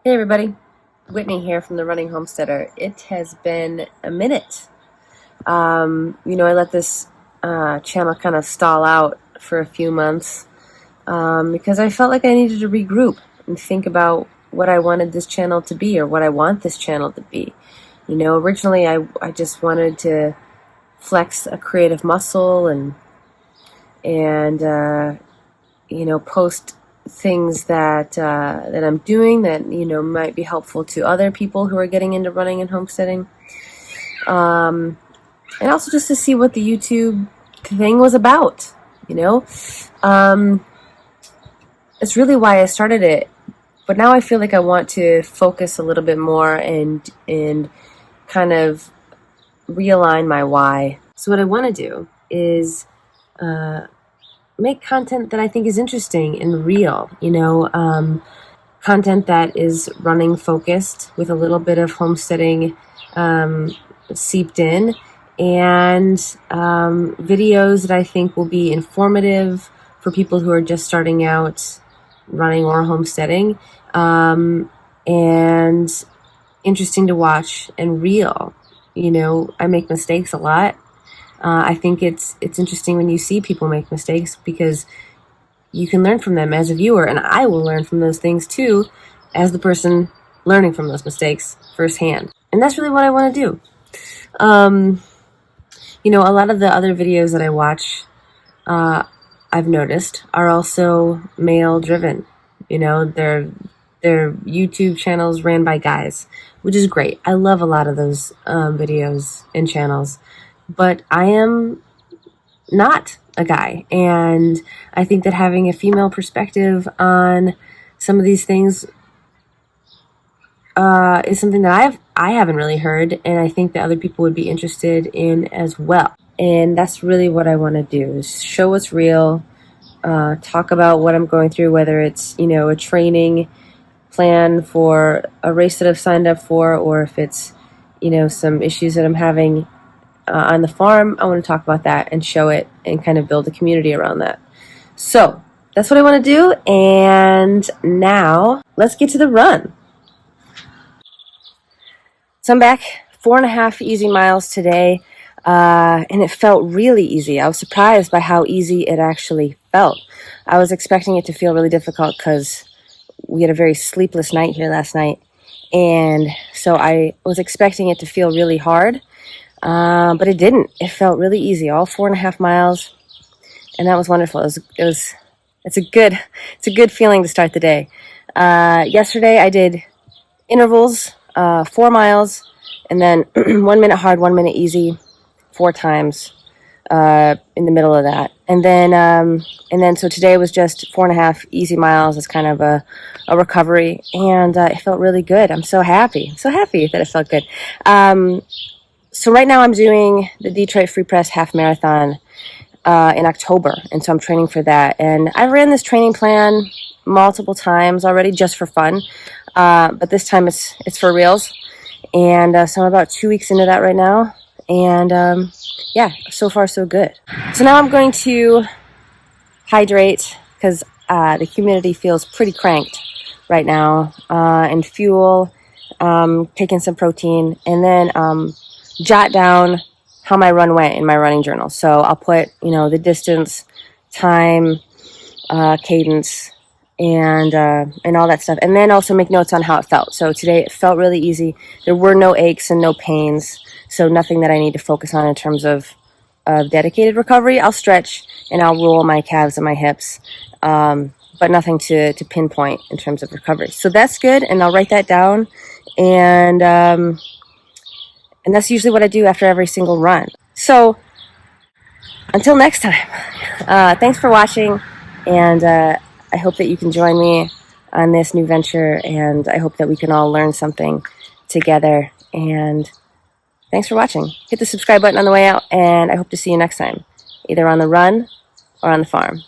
Hey everybody, Whitney here from the Running Homesteader. It has been a minute. I let this channel kind of stall out for a few months because I felt like I needed to regroup and think about what I wanted this channel to be or what I want this channel to be. Originally I just wanted to flex a creative muscle and post things that I'm doing that might be helpful to other people who are getting into running and homesteading, and also just to see what the YouTube thing was about. It's really why I started it, but now I feel like I want to focus a little bit more and kind of realign my why. So what I want to do is make content that I think is interesting and real, content that is running focused with a little bit of homesteading seeped in, and videos that I think will be informative for people who are just starting out running or homesteading, and interesting to watch and real. I make mistakes a lot. I think it's interesting when you see people make mistakes because you can learn from them as a viewer, and I will learn from those things too as the person learning from those mistakes firsthand. And that's really what I want to do. A lot of the other videos that I watch, I've noticed, are also male driven. They're YouTube channels ran by guys, which is great. I love a lot of those videos and channels. But I am not a guy, and I think that having a female perspective on some of these things is something that I haven't really heard, and I think that other people would be interested in as well. And that's really what I want to do, is show what's real, talk about what I'm going through, whether it's a training plan for a race that I've signed up for, or if it's some issues that I'm having on the farm. I want to talk about that and show it and kind of build a community around that. So that's what I want to do. And now let's get to the run. So I'm back 4.5 easy miles today. And it felt really easy. I was surprised by how easy it actually felt. I was expecting it to feel really difficult because we had a very sleepless night here last night. And so I was expecting it to feel really hard. But it didn't. It felt really easy, all 4.5 miles, and that was wonderful. It's a good feeling to start the day. Yesterday I did intervals, 4 miles, and then 1 minute hard, 1 minute easy, 4 times in the middle of that, and then so today was just 4.5 easy miles as kind of a recovery, and it felt really good. I'm so happy that it felt good. So right now I'm doing the Detroit Free Press Half Marathon in October, and so I'm training for that. And I've ran this training plan multiple times already just for fun, but this time it's for reals. And so I'm about 2 weeks into that right now, and yeah, so far so good. So now I'm going to hydrate because the humidity feels pretty cranked right now, and fuel, taking some protein, and then jot down how my run went in my running journal. So I'll put, the distance, time, cadence, and all that stuff. And then also make notes on how it felt. So today it felt really easy. There were no aches and no pains. So nothing that I need to focus on in terms of dedicated recovery. I'll stretch and I'll roll my calves and my hips, but nothing to pinpoint in terms of recovery. So that's good. And I'll write that down. And that's usually what I do after every single run. So until next time, thanks for watching, and I hope that you can join me on this new venture, and I hope that we can all learn something together. And thanks for watching. Hit the subscribe button on the way out, and I hope to see you next time, either on the run or on the farm.